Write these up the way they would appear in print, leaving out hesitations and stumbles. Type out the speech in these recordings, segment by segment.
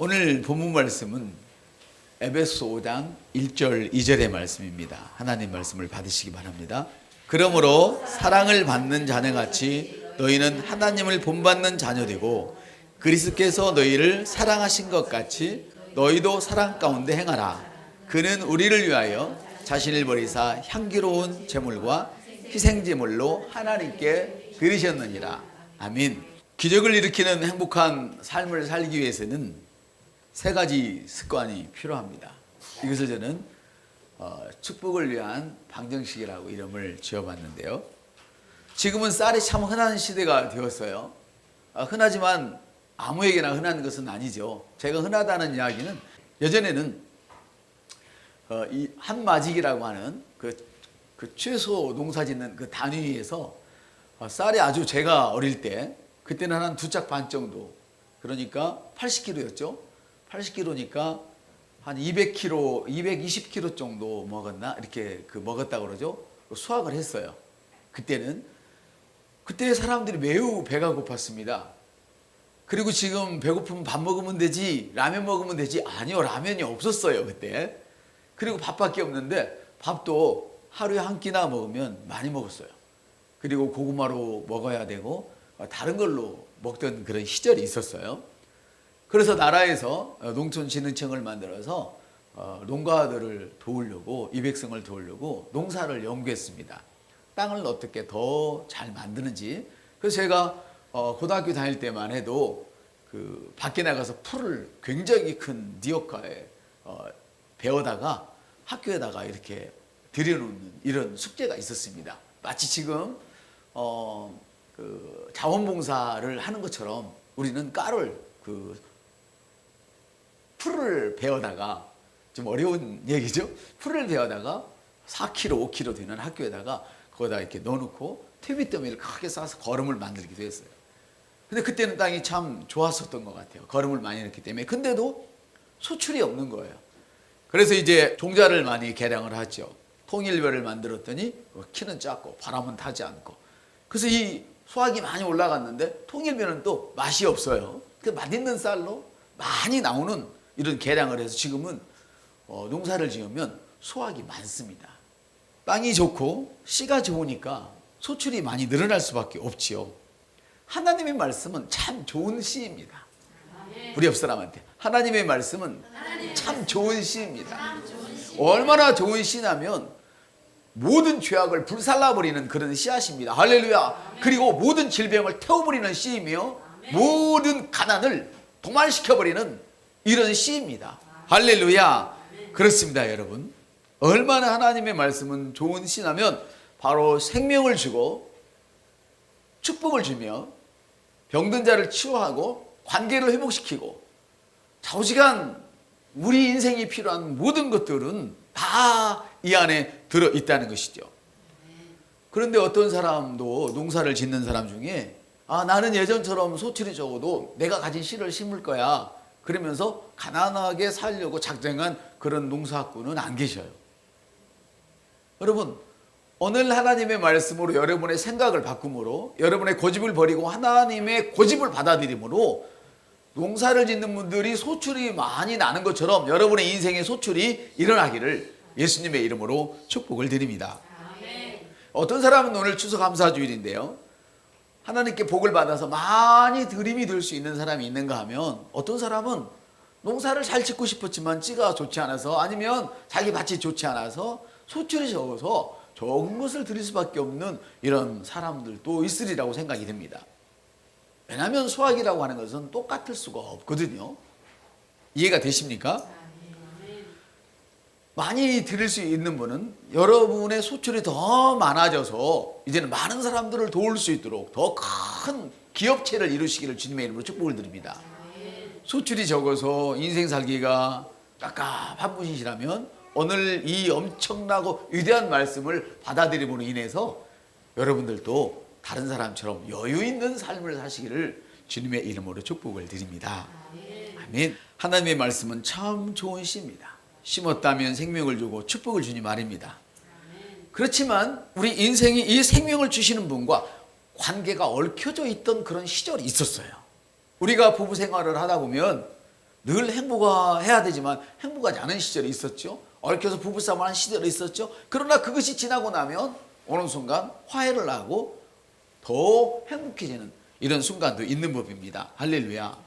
오늘 본문 말씀은 에베소 5장 1절 2절의 말씀입니다. 하나님 말씀을 받으시기 바랍니다. 그러므로 사랑을 받는 자녀같이 너희는 하나님을 본받는 자녀되고 그리스도께서 너희를 사랑하신 것 같이 너희도 사랑 가운데 행하라. 그는 우리를 위하여 자신을 버리사 향기로운 제물과 희생제물로 하나님께 드리셨느니라. 아멘. 기적을 일으키는 행복한 삶을 살기 위해서는 세 가지 습관이 필요합니다. 이것을 저는 축복을 위한 방정식이라고 이름을 지어봤는데요. 지금은 쌀이 참 흔한 시대가 되었어요. 흔하지만 아무에게나 흔한 것은 아니죠. 제가 흔하다는 이야기는 예전에는 이 한마직이라고 하는 그 채소 농사 짓는 그 단위에서 쌀이 아주 제가 어릴 때 그때는 한 2짝 반 정도, 그러니까 80kg였죠. 80kg니까 한 200kg, 220kg 정도 먹었나? 이렇게 먹었다고 그러죠. 수확을 했어요. 그때 사람들이 매우 배가 고팠습니다. 그리고 지금 배고프면 밥 먹으면 되지, 라면 먹으면 되지. 아니요, 라면이 없었어요, 그때. 그리고 밥밖에 없는데 밥도 하루에 한 끼나 먹으면 많이 먹었어요. 그리고 고구마로 먹어야 되고 다른 걸로 먹던 그런 시절이 있었어요. 그래서 나라에서 농촌진흥청을 만들어서 농가들을 도우려고, 이 백성을 도우려고 농사를 연구했습니다. 땅을 어떻게 더 잘 만드는지. 그래서 제가 고등학교 다닐 때만 해도 그 밖에 나가서 풀을 굉장히 큰 니어카에 베어다가 학교에다가 이렇게 들여놓는 이런 숙제가 있었습니다. 마치 지금 그 자원봉사를 하는 것처럼 우리는 풀을 베어다가, 좀 어려운 얘기죠. 풀을 베어다가 4kg, 5kg 되는 학교에다가 거기다 이렇게 넣어놓고 퇴비더미를 크게 쌓아서 거름을 만들기도 했어요. 근데 그때는 땅이 참 좋았었던 것 같아요. 거름을 많이 넣기 때문에. 근데도 소출이 없는 거예요. 그래서 이제 종자를 많이 개량을 하죠. 통일벼를 만들었더니 키는 작고 바람은 타지 않고. 그래서 이 수확이 많이 올라갔는데 통일벼는 또 맛이 없어요. 그 맛있는 쌀로 많이 나오는 이런 개량을 해서 지금은 농사를 지으면 수확이 많습니다. 땅이 좋고 씨가 좋으니까 소출이 많이 늘어날 수밖에 없지요. 하나님의 말씀은 참 좋은 씨입니다. 우리 옆 사람한테 하나님의 말씀은 참 좋은 씨입니다. 얼마나 좋은 씨냐면 모든 죄악을 불살라버리는 그런 씨앗입니다. 할렐루야. 그리고 모든 질병을 태워버리는 씨이며 모든 가난을 도말시켜버리는 이런 씨입니다. 할렐루야. 그렇습니다, 여러분. 얼마나 하나님의 말씀은 좋은 씨냐면 바로 생명을 주고 축복을 주며 병든 자를 치유하고 관계를 회복시키고 좌우지간 우리 인생이 필요한 모든 것들은 다 이 안에 들어있다는 것이죠. 그런데 어떤 사람도 농사를 짓는 사람 중에 나는 예전처럼 소출이 적어도 내가 가진 씨를 심을 거야, 그러면서 가난하게 살려고 작정한 그런 농사꾼은 안 계셔요. 여러분, 오늘 하나님의 말씀으로 여러분의 생각을 바꿈으로, 여러분의 고집을 버리고 하나님의 고집을 받아들임으로 농사를 짓는 분들이 소출이 많이 나는 것처럼 여러분의 인생에 소출이 일어나기를 예수님의 이름으로 축복을 드립니다. 어떤 사람은 오늘 추수감사주일인데요, 하나님께 복을 받아서 많이 드림이 될 수 있는 사람이 있는가 하면, 어떤 사람은 농사를 잘 짓고 싶었지만 찌가 좋지 않아서, 아니면 자기 밭이 좋지 않아서 소출이 적어서 적은 것을 드릴 수밖에 없는 이런 사람들도 있으리라고 생각이 됩니다. 왜냐하면 수확이라고 하는 것은 똑같을 수가 없거든요. 이해가 되십니까? 많이 드릴 수 있는 분은 여러분의 소출이 더 많아져서 이제는 많은 사람들을 도울 수 있도록 더 큰 기업체를 이루시기를 주님의 이름으로 축복을 드립니다. 소출이 적어서 인생 살기가 깝깝한 분이시라면 오늘 이 엄청나고 위대한 말씀을 받아들임으로 인해서 여러분들도 다른 사람처럼 여유 있는 삶을 사시기를 주님의 이름으로 축복을 드립니다. 아멘. 하나님의 말씀은 참 좋은 씨입니다. 심었다면 생명을 주고 축복을 주니 말입니다. 그렇지만 우리 인생이 이 생명을 주시는 분과 관계가 얽혀져 있던 그런 시절이 있었어요. 우리가 부부 생활을 하다 보면 늘 행복해야 되지만 행복하지 않은 시절이 있었죠. 얽혀서 부부싸움을 하는 시절이 있었죠. 그러나 그것이 지나고 나면 어느 순간 화해를 하고 더 행복해지는 이런 순간도 있는 법입니다. 할렐루야.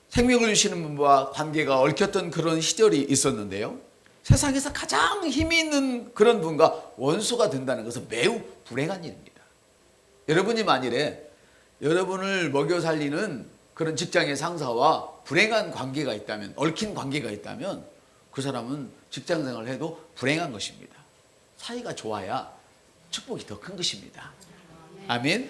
생명을 주시는 분과 관계가 얽혔던 그런 시절이 있었는데요. 세상에서 가장 힘이 있는 그런 분과 원수가 된다는 것은 매우 불행한 일입니다. 여러분이 만일에 여러분을 먹여 살리는 그런 직장의 상사와 불행한 관계가 있다면, 얽힌 관계가 있다면 그 사람은 직장 생활을 해도 불행한 것입니다. 사이가 좋아야 축복이 더 큰 것입니다. 아멘.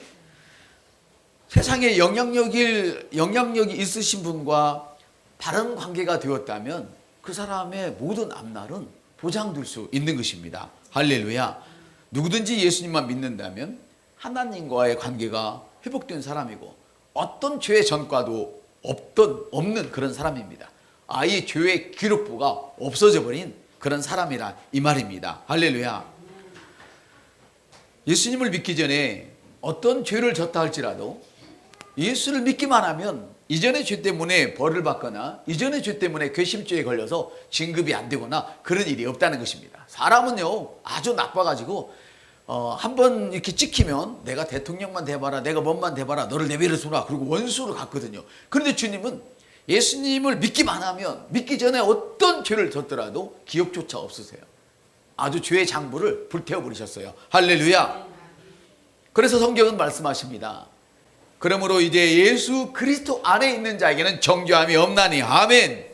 세상에 영향력이 있으신 분과 바른 관계가 되었다면 그 사람의 모든 앞날은 보장될 수 있는 것입니다. 할렐루야. 누구든지 예수님만 믿는다면 하나님과의 관계가 회복된 사람이고 어떤 죄의 전과도 없는 그런 사람입니다. 아예 죄의 기록부가 없어져 버린 그런 사람이라 이 말입니다. 할렐루야. 예수님을 믿기 전에 어떤 죄를 졌다 할지라도 예수를 믿기만 하면 이전의 죄 때문에 벌을 받거나 이전의 죄 때문에 괘씸죄에 걸려서 진급이 안 되거나 그런 일이 없다는 것입니다. 사람은요 아주 나빠가지고 한번 이렇게 찍히면 내가 대통령만 돼봐라, 내가 뭔만 돼봐라, 너를 내버려두라, 그리고 원수로 갔거든요. 그런데 주님은 예수님을 믿기만 하면 믿기 전에 어떤 죄를 졌더라도 기억조차 없으세요. 아주 죄의 장부를 불태워버리셨어요. 할렐루야. 그래서 성경은 말씀하십니다. 그러므로 이제 예수 그리스도 안에 있는 자에게는 정죄함이 없나니. 아멘.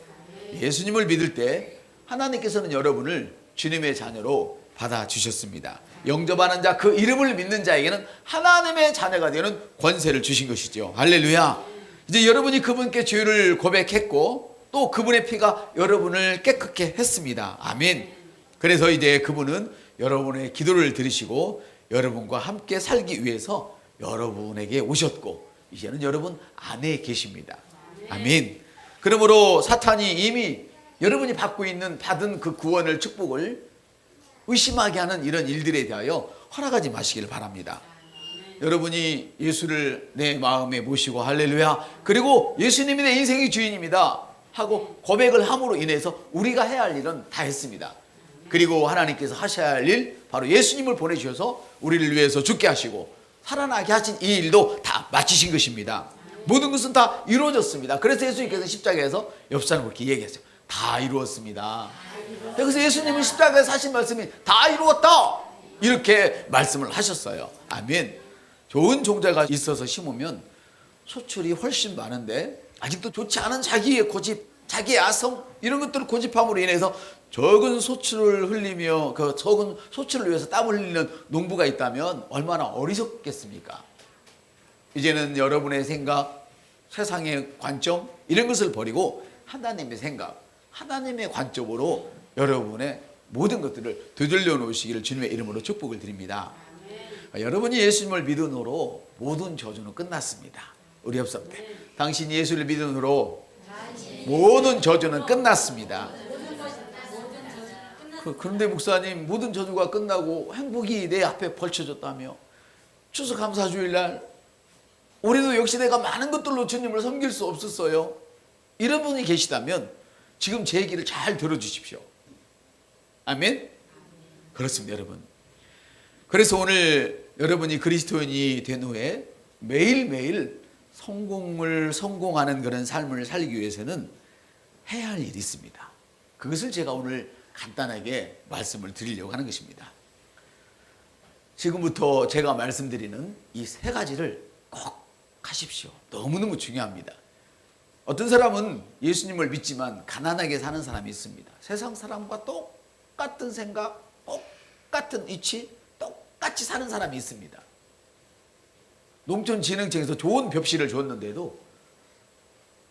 예수님을 믿을 때 하나님께서는 여러분을 주님의 자녀로 받아주셨습니다. 영접하는 자, 그 이름을 믿는 자에게는 하나님의 자녀가 되는 권세를 주신 것이죠. 할렐루야. 이제 여러분이 그분께 죄를 고백했고 또 그분의 피가 여러분을 깨끗게 했습니다. 아멘. 그래서 이제 그분은 여러분의 기도를 들으시고 여러분과 함께 살기 위해서 여러분에게 오셨고 이제는 여러분 안에 계십니다. 아멘. 그러므로 사탄이 이미 여러분이 받은 그 구원을, 축복을 의심하게 하는 이런 일들에 대하여 허락하지 마시기를 바랍니다. 여러분이 예수를 내 마음에 모시고 할렐루야, 그리고 예수님이 내 인생의 주인입니다 하고 고백을 함으로 인해서 우리가 해야 할 일은 다 했습니다. 그리고 하나님께서 하셔야 할 일, 바로 예수님을 보내주셔서 우리를 위해서 죽게 하시고 살아나게 하신 이 일도 다 마치신 것입니다. 모든 것은 다 이루어졌습니다. 그래서 예수님께서 십자가에서 옆 사람을 그렇게 얘기했어요. 다 이루었습니다. 그래서 예수님은 십자가에서 하신 말씀이 다 이루었다 이렇게 말씀을 하셨어요. 아멘. 좋은 종자가 있어서 심으면 소출이 훨씬 많은데 아직도 좋지 않은 자기의 고집, 자기의 아성, 이런 것들을 고집함으로 인해서 적은 소출을 흘리며 그 적은 소출을 위해서 땀을 흘리는 농부가 있다면 얼마나 어리석겠습니까? 이제는 여러분의 생각, 세상의 관점 이런 것을 버리고 하나님의 생각, 하나님의 관점으로 여러분의 모든 것들을 되돌려 놓으시기를 주님의 이름으로 축복을 드립니다. 여러분이 예수님을 믿음으로 모든 저주는 끝났습니다. 우리 옆 사람들, 당신이 예수를 믿음으로 모든 저주는 끝났습니다. 그런데 목사님, 모든 저주가 끝나고 행복이 내 앞에 펼쳐졌다며 추수감사주일날 우리도 역시 내가 많은 것들로 주님을 섬길 수 없었어요. 이런 분이 계시다면 지금 제 얘기를 잘 들어주십시오. 아멘? 그렇습니다, 여러분. 그래서 오늘 여러분이 그리스도인이 된 후에 매일매일 성공하는 그런 삶을 살기 위해서는 해야 할 일이 있습니다. 그것을 제가 오늘 간단하게 말씀을 드리려고 하는 것입니다. 지금부터 제가 말씀드리는 이 세 가지를 꼭 하십시오. 너무너무 중요합니다. 어떤 사람은 예수님을 믿지만 가난하게 사는 사람이 있습니다. 세상 사람과 똑같은 생각, 똑같은 위치, 똑같이 사는 사람이 있습니다. 농촌진흥청에서 좋은 벽실을 줬는데도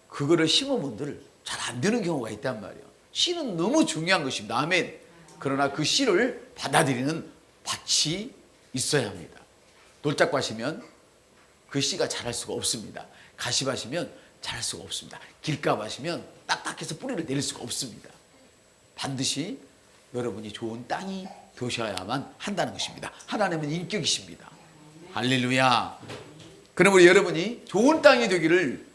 그거를 심어본들 잘 안 되는 경우가 있단 말이에요. 씨는 너무 중요한 것입니다. 아멘. 그러나 그 씨를 받아들이는 밭이 있어야 합니다. 돌짝밭이면 그 씨가 자랄 수가 없습니다. 가시밭이면 자랄 수가 없습니다. 길가밭이면 딱딱해서 뿌리를 내릴 수가 없습니다. 반드시 여러분이 좋은 땅이 되셔야만 한다는 것입니다. 하나님은 인격이십니다. 할렐루야. 그러므로 여러분이 좋은 땅이 되기를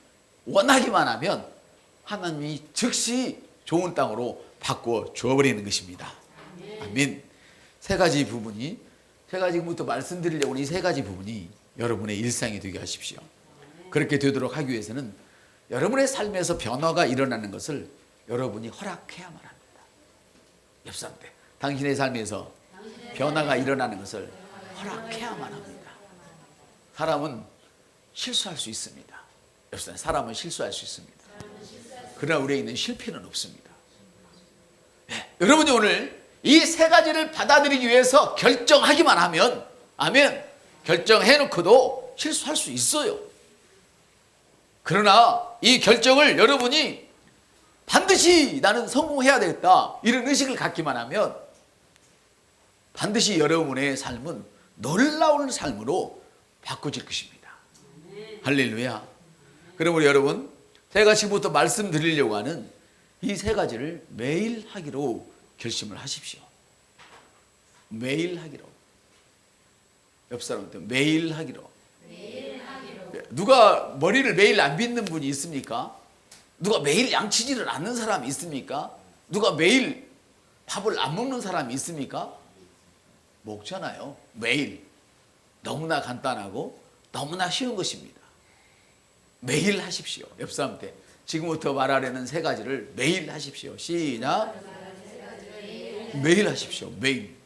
원하기만 하면 하나님이 즉시 좋은 땅으로 바꾸어 주어버리는 것입니다. 아멘. 세 가지 부분이, 제가 지금부터 말씀드리려고 하는 이 세 가지 부분이 여러분의 일상이 되게 하십시오. 그렇게 되도록 하기 위해서는 여러분의 삶에서 변화가 일어나는 것을 여러분이 허락해야만 합니다. 옆 사람한테 당신의 삶에서 변화가 일어나는 것을 허락해야만 합니다. 사람은 실수할 수 있습니다. 옆 사람, 사람은 실수할 수 있습니다. 그러나 우리에 있는 실패는 없습니다. 네, 여러분이 오늘 이 세 가지를 받아들이기 위해서 결정하기만 하면, 아멘, 결정해놓고도 실수할 수 있어요. 그러나 이 결정을 여러분이 반드시 나는 성공해야 되겠다, 이런 의식을 갖기만 하면 반드시 여러분의 삶은 놀라운 삶으로 바꿔질 것입니다. 할렐루야. 그럼 우리 여러분, 제가 지금부터 말씀드리려고 하는 이 세 가지를 매일 하기로 결심을 하십시오. 매일 하기로. 옆 사람한테 매일 하기로. 누가 머리를 매일 안 빗는 분이 있습니까? 누가 매일 양치지를 않는 사람이 있습니까? 누가 매일 밥을 안 먹는 사람이 있습니까? 먹잖아요. 매일. 너무나 간단하고 너무나 쉬운 것입니다. 매일 하십시오. 옆 사람한테 지금부터 말하려는 세 가지를 매일 하십시오. 시작. 매일 하십시오. 매일.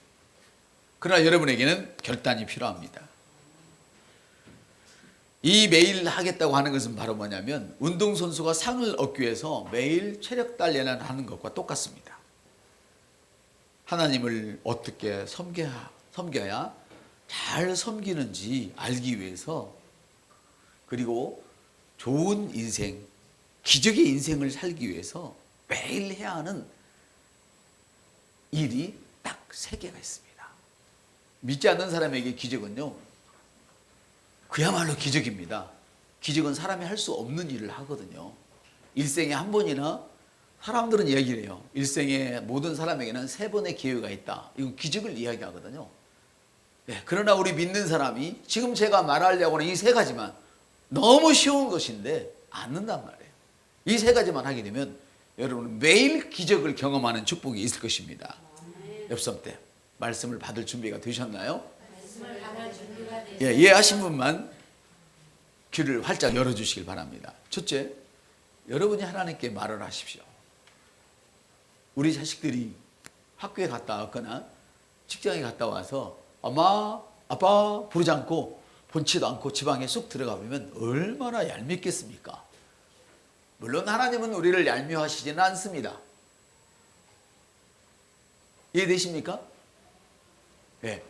그러나 여러분에게는 결단이 필요합니다. 이 매일 하겠다고 하는 것은 바로 뭐냐면, 운동선수가 상을 얻기 위해서 매일 체력 단련을 하는 것과 똑같습니다. 하나님을 어떻게 섬겨야 잘 섬기는지 알기 위해서, 그리고 좋은 인생, 기적의 인생을 살기 위해서 매일 해야 하는 일이 딱 세 개가 있습니다. 믿지 않는 사람에게 기적은요, 그야말로 기적입니다. 기적은 사람이 할 수 없는 일을 하거든요. 일생에 한 번이나, 사람들은 얘기를 해요. 일생에 모든 사람에게는 3번의 기회가 있다. 이건 기적을 이야기하거든요. 네, 그러나 우리 믿는 사람이 지금 제가 말하려고 하는 이 세 가지만 너무 쉬운 것인데 않는단 말이에요. 이 세 가지만 하게 되면 여러분은 매일 기적을 경험하는 축복이 있을 것입니다. 옆선 때 말씀을 받을 준비가 되셨나요? 예, 이해하신 분만 귀를 활짝 열어주시길 바랍니다. 첫째, 여러분이 하나님께 말을 하십시오. 우리 자식들이 학교에 갔다 왔거나 직장에 갔다 와서 엄마, 아빠 부르지 않고 본치도 않고 지방에 쑥 들어가 보면 얼마나 얄밉겠습니까? 물론 하나님은 우리를 얄미워하시지는 않습니다. 이해되십니까? 네.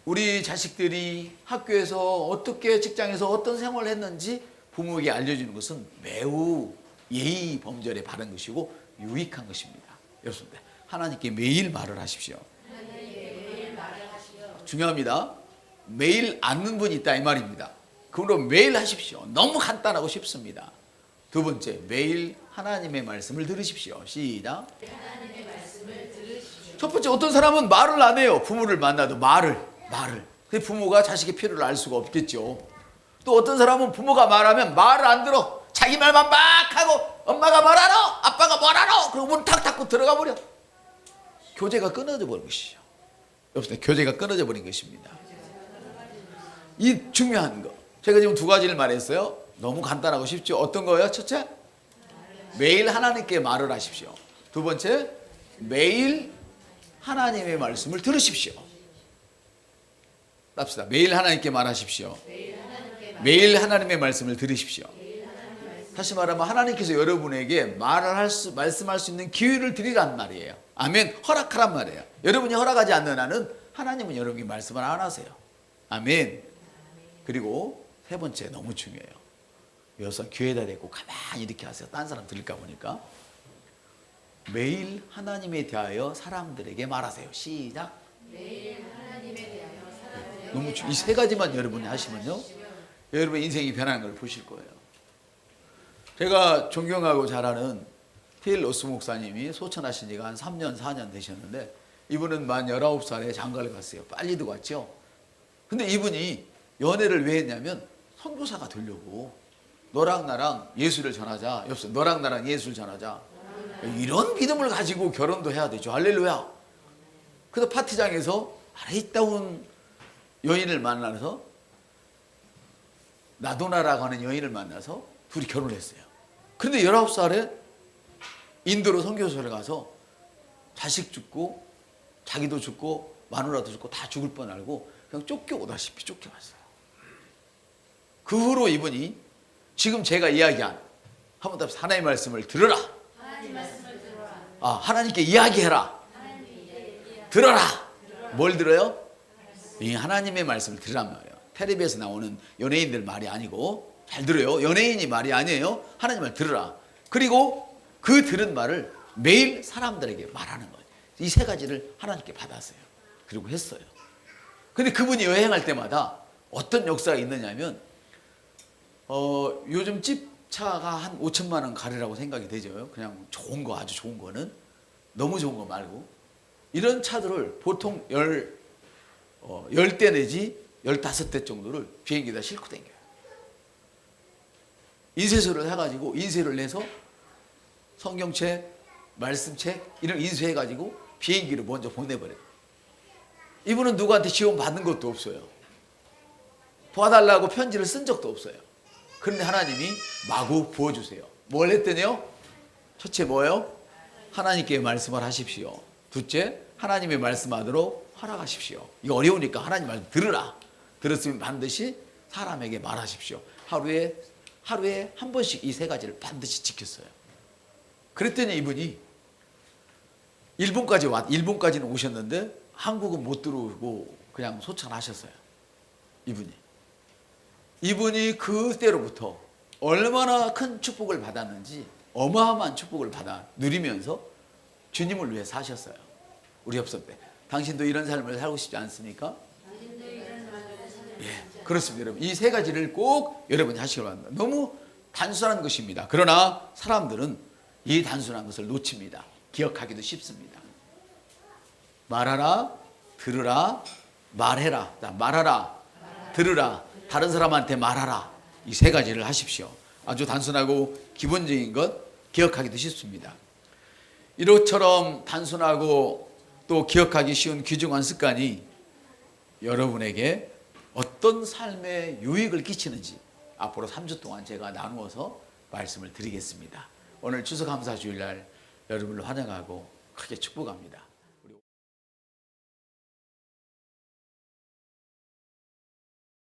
우리 자식들이 학교에서 어떻게, 직장에서 어떤 생활을 했는지 부모에게 알려주는 것은 매우 예의 범절에 바른 것이고 유익한 것입니다. 여러분들, 하나님께 매일 말을 하십시오. 중요합니다. 매일 않는 분이 있다 이 말입니다. 그러므로 매일 하십시오. 너무 간단하고 쉽습니다. 두 번째, 매일 하나님의 말씀을 들으십시오. 시작. 첫 번째, 어떤 사람은 말을 안 해요. 부모를 만나도 말을. 근데 부모가 자식의 필요를 알 수가 없겠죠. 또 어떤 사람은 부모가 말하면 말을 안 들어. 자기 말만 막 하고, 엄마가 뭐라노? 아빠가 뭐라노? 그리고 문 탁 닫고 들어가 버려. 교제가 끊어져 버린 것이죠. 여보세요? 교제가 끊어져 버린 것입니다. 이 중요한 거. 제가 지금 두 가지를 말했어요. 너무 간단하고 쉽죠. 어떤 거예요? 첫째, 매일 하나님께 말을 하십시오. 두 번째, 매일 하나님의 말씀을 들으십시오. 합시다. 매일 하나님께 말하십시오. 매일 하나님의 말씀을 들으십시오. 다시 말하면 하나님께서 여러분에게 말씀할 수 있는 기회를 드리란 말이에요. 아멘. 허락하란 말이에요. 여러분이 허락하지 않는 한은 하나님은 여러분에게 말씀을 안 하세요. 아멘. 그리고 세 번째, 너무 중요해요. 여기서 귀에다 대고 가만히 이렇게 하세요. 딴 사람 들을까 보니까. 매일 하나님에 대하여 사람들에게 말하세요. 시작. 매일 하나님에 대하여 사람들에게 이 세 가지만 여러분이 하시면요, 여러분의 인생이 변하는 걸 보실 거예요. 제가 존경하고 잘 아는 테일 로스 목사님이 소천하신 지가 한 3년, 4년 되셨는데, 이분은 만 19살에 장가를 갔어요. 빨리도 갔죠. 근데 이분이 연애를 왜 했냐면 선교사가 되려고. 너랑 나랑 예수를 전하자. 옆서 너랑 나랑 예수를 전하자. 이런 믿음을 가지고 결혼도 해야 되죠. 할렐루야. 그래서 파티장에서 아리따운 여인을 만나서 나도나라고 하는 여인을 만나서 둘이 결혼을 했어요. 그런데 19살에 인도로 선교소를 가서 자식 죽고 자기도 죽고 마누라도 죽고 다 죽을 뻔 알고 그냥 쫓겨오다시피 쫓겨왔어요. 그 후로 이분이 지금 제가 이야기한 한번 더 하나님의 말씀을 들어라. 하나님께 이야기해라. 들어라. 뭘 들어요? 이 하나님의 말씀을 들으란 말이에요. 텔레비에서 나오는 연예인들 말이 아니고, 잘 들어요. 연예인이 말이 아니에요. 하나님 말 들으라. 그리고 그 들은 말을 매일 사람들에게 말하는 거예요. 이 세 가지를 하나님께 받았어요. 그리고 했어요. 근데 그분이 여행할 때마다 어떤 역사가 있느냐면 요즘 집차가 한 5천만 원 가리라고 생각이 되죠. 그냥 좋은 거, 아주 좋은 거는. 너무 좋은 거 말고 이런 차들을 보통 10대 내지 15대 정도를 비행기에다 싣고 다녀요. 인쇄소를 해가지고 인쇄를 내서 성경책, 말씀책 이런 인쇄해가지고 비행기를 먼저 보내버려요. 이분은 누구한테 지원 받은 것도 없어요. 도와달라고 편지를 쓴 적도 없어요. 그런데 하나님이 마구 부어주세요. 뭘 했더니요? 첫째 뭐예요? 하나님께 말씀을 하십시오. 둘째, 하나님의 말씀하도록 허락하십시오. 이거 어려우니까 하나님 말씀 들으라. 들었으면 반드시 사람에게 말하십시오. 하루에 한 번씩 이 세 가지를 반드시 지켰어요. 그랬더니 이분이 일본까지는 오셨는데 한국은 못 들어오고 그냥 소천하셨어요. 이분이 그때로부터 얼마나 큰 축복을 받았는지 어마어마한 축복을 받아 누리면서 주님을 위해 사셨어요. 우리 협선 때 당신도 이런 삶을 살고 싶지 않습니까? 예, 그렇습니다. 여러분 이 세 가지를 꼭 여러분이 하시기 바랍니다. 너무 단순한 것입니다. 그러나 사람들은 이 단순한 것을 놓칩니다. 기억하기도 쉽습니다. 말하라, 들으라, 말해라. 말하라, 들으라, 다른 사람한테 말하라. 이 세 가지를 하십시오. 아주 단순하고 기본적인 것 기억하기도 쉽습니다. 이것처럼 단순하고 또 기억하기 쉬운 귀중한 습관이 여러분에게 어떤 삶에 유익을 끼치는지 앞으로 3주 동안 제가 나누어서 말씀을 드리겠습니다. 오늘 추수감사주일날 여러분을 환영하고 크게 축복합니다.